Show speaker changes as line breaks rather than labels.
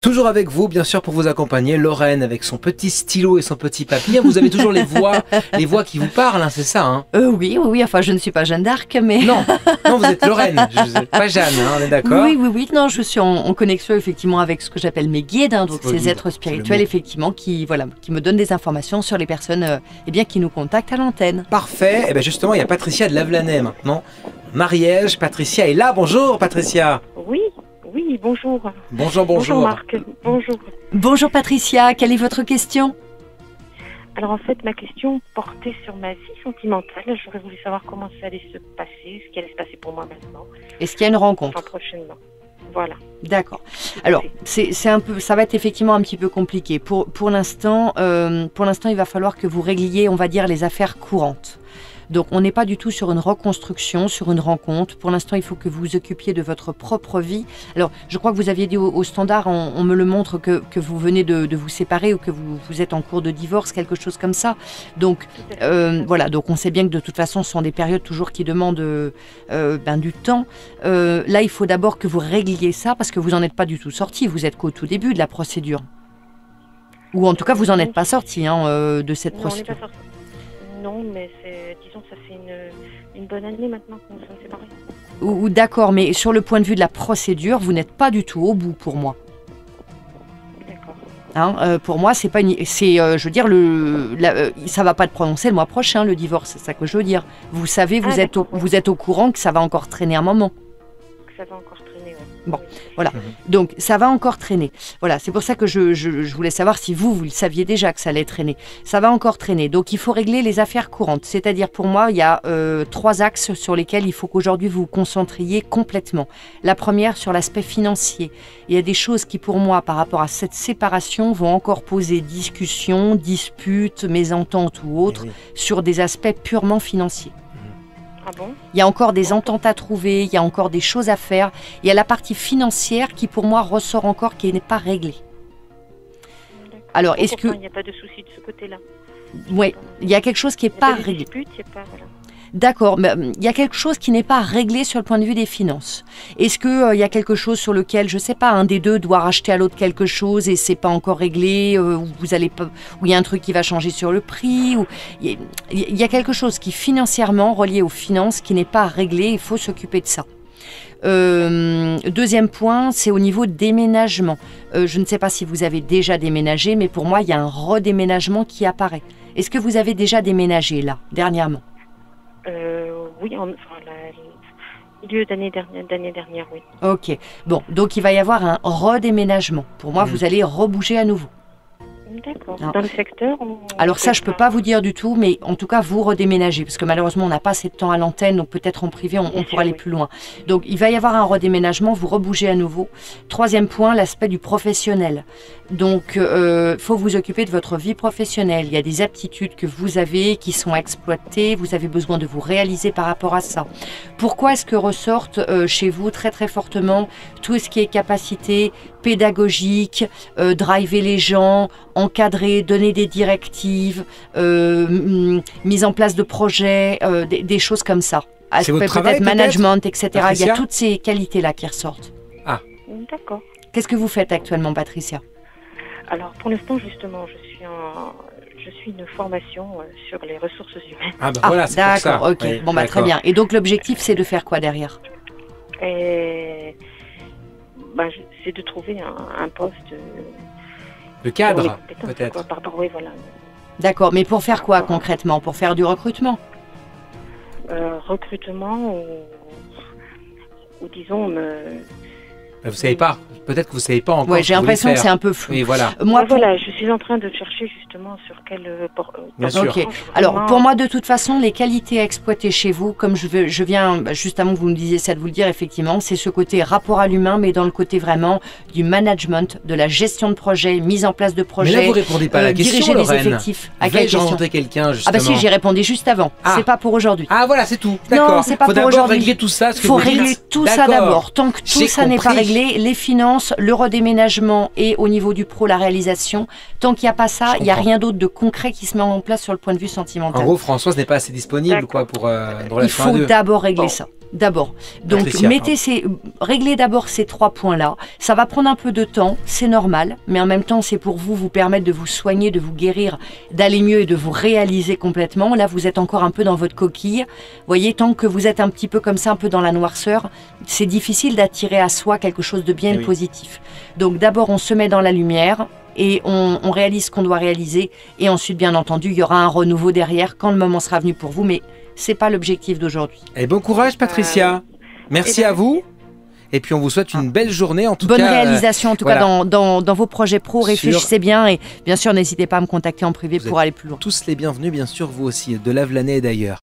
Toujours avec vous, bien sûr, pour vous accompagner, Lorraine avec son petit stylo et son petit papier. Vous avez toujours les voix qui vous parlent, hein, c'est ça, hein?
Oui, enfin je ne suis pas Jeanne d'Arc, mais...
Non, vous êtes Lorraine, vous n'êtes pas Jeanne, hein, on est d'accord?
Oui, non, je suis en connexion effectivement avec ce que j'appelle mes guides, hein, donc ces êtres spirituels effectivement qui me donnent des informations sur les personnes qui nous contactent à l'antenne.
Parfait, et bien justement il y a Patricia de Lavelanet maintenant. Mariège, Patricia est là, bonjour Patricia.
Oui, bonjour.
Bonjour.
Marc, bonjour.
Bonjour Patricia, quelle est votre question?
Alors en fait, ma question portait sur ma vie sentimentale. J'aurais voulu savoir comment ça allait se passer, ce qui allait se passer pour moi maintenant.
Est-ce qu'il y a une rencontre?
Enfin, prochainement. Voilà.
D'accord. Alors, ça va être effectivement un petit peu compliqué. Pour l'instant, il va falloir que vous régliez, on va dire, les affaires courantes. Donc, on n'est pas du tout sur une reconstruction, sur une rencontre. Pour l'instant, il faut que vous vous occupiez de votre propre vie. Alors, je crois que vous aviez dit au standard, on me le montre, que vous venez de vous séparer ou que vous êtes en cours de divorce, quelque chose comme ça. Donc, voilà. Donc, on sait bien que de toute façon, ce sont des périodes toujours qui demandent du temps. Là, il faut d'abord que vous régliez ça parce que vous n'en êtes pas du tout sorti. Vous êtes qu'au tout début de la procédure. Ou en tout cas, vous n'en êtes pas sorti de cette procédure.
Non, mais disons que ça fait une bonne année maintenant qu'on s'est séparés.
D'accord, mais sur le point de vue de la procédure, vous n'êtes pas du tout au bout pour moi.
D'accord.
Pour moi, c'est pas je veux dire, ça va pas te prononcer le mois prochain, le divorce, c'est ça que je veux dire. Vous savez, vous êtes au courant que ça va encore traîner un moment.
Que ça va encore traîner, oui.
Bon, voilà. Donc, ça va encore traîner. Voilà, c'est pour ça que je voulais savoir si vous le saviez déjà que ça allait traîner. Ça va encore traîner. Donc, il faut régler les affaires courantes. C'est-à-dire, pour moi, il y a 3 axes sur lesquels il faut qu'aujourd'hui vous vous concentriez complètement. La première, sur l'aspect financier. Il y a des choses qui, pour moi, par rapport à cette séparation, vont encore poser discussion, disputes, mésententes ou autres, sur des aspects purement financiers.
Ah bon?
Il y a encore des ententes à trouver, il y a encore des choses à faire. Il y a la partie financière qui, pour moi, ressort encore, qui n'est pas réglée. Alors, est-ce que...
Il n'y a pas de souci de ce côté-là?
Oui, il y a quelque chose qui n'est pas réglé.
Voilà.
D'accord, mais il y a quelque chose qui n'est pas réglé sur le point de vue des finances. Est-ce qu'il y a quelque chose sur lequel, je ne sais pas, un des deux doit racheter à l'autre quelque chose et c'est pas encore réglé, ou il y a un truc qui va changer sur le prix, ou il y a quelque chose qui financièrement relié aux finances qui n'est pas réglé, il faut s'occuper de ça. Deuxième point, c'est au niveau déménagement. Je ne sais pas si vous avez déjà déménagé, mais pour moi, il y a un redéménagement qui apparaît. Est-ce que vous avez déjà déménagé là, dernièrement?
Oui, milieu d'année dernière, oui.
Ok, bon, donc il va y avoir un redéménagement. Pour moi, vous allez rebouger à nouveau.
D'accord. Dans le secteur
Alors ça, je ne peux pas vous dire du tout, mais en tout cas, vous redéménagez, parce que malheureusement, on n'a pas assez de temps à l'antenne, donc peut-être en privé, on pourra aller plus loin. Donc, il va y avoir un redéménagement, vous rebougez à nouveau. Troisième point, l'aspect du professionnel. Donc, il faut vous occuper de votre vie professionnelle. Il y a des aptitudes que vous avez qui sont exploitées, vous avez besoin de vous réaliser par rapport à ça. Pourquoi est-ce que ressortent chez vous très très fortement tout ce qui est capacité pédagogique, driver les gens, encadrer, donner des directives, mise en place de projets, des choses comme ça.
C'est votre travail,
peut-être management, etc.
Patricia?
Il y a toutes ces qualités-là qui ressortent.
Ah.
D'accord.
Qu'est-ce que vous faites actuellement, Patricia?
Alors, pour l'instant, justement, je suis une formation sur les ressources humaines.
Ah, ben voilà, c'est pour ça.
D'accord, ok.
Oui,
bon, très bien. Et donc, l'objectif, c'est de faire quoi derrière?
C'est de trouver un poste...
de cadre, peut-être.
Oui, voilà.
D'accord, mais pour faire quoi concrètement? Pour faire du recrutement?
Recrutement ou disons...
Vous savez pas. Peut-être que vous savez pas encore.
Oui, j'ai l'impression que c'est un peu flou.
Oui, voilà.
Voilà, je suis en train de chercher justement sur quel...
Bien sûr.
Ok. Alors, pour moi, de toute façon, les qualités à exploiter chez vous, comme je viens, juste avant que vous me disiez ça, de vous le dire, effectivement, c'est ce côté rapport à l'humain, mais dans le côté vraiment du management, de la gestion de projet, mise en place de projets.
Mais là, vous répondez pas à la question,
diriger
Lorraine.
des effectifs.
Vous avez rencontré quelqu'un, justement.
Ah bah si, j'y répondais juste avant. C'est pas pour aujourd'hui.
Ah voilà, c'est tout. D'accord.
Non, c'est pas
pour
aujourd'hui.
Faut d'abord régler tout ça.
Il faut régler tout ça d'abord. Tant que tout ça n'est pas réglé, les finances, le redéménagement et au niveau du pro, la réalisation, tant qu'il n'y a pas ça, il n'y a rien d'autre de concret qui se met en place sur le point de vue sentimental.
En gros, Françoise n'est pas assez disponible quoi, pour une relation à deux.
Il faut d'abord régler ça. D'abord. Donc,
Patricia,
réglez d'abord ces 3 points-là. Ça va prendre un peu de temps, c'est normal, mais en même temps, c'est pour vous permettre de vous soigner, de vous guérir, d'aller mieux et de vous réaliser complètement. Là, vous êtes encore un peu dans votre coquille. Vous voyez, tant que vous êtes un petit peu comme ça, un peu dans la noirceur, c'est difficile d'attirer à soi quelque chose de bien et positif. Donc, d'abord, on se met dans la lumière et on réalise ce qu'on doit réaliser. Et ensuite, bien entendu, il y aura un renouveau derrière quand le moment sera venu pour vous. Mais c'est pas l'objectif d'aujourd'hui.
Et bon courage, Patricia. Merci à vous. Et puis on vous souhaite une belle journée en tout cas.
Bonne réalisation en tout cas dans vos projets pro. Réfléchissez bien et bien sûr n'hésitez pas à me contacter en privé pour aller plus loin.
Tous les bienvenus, bien sûr, vous aussi, de Lavelanet et d'ailleurs.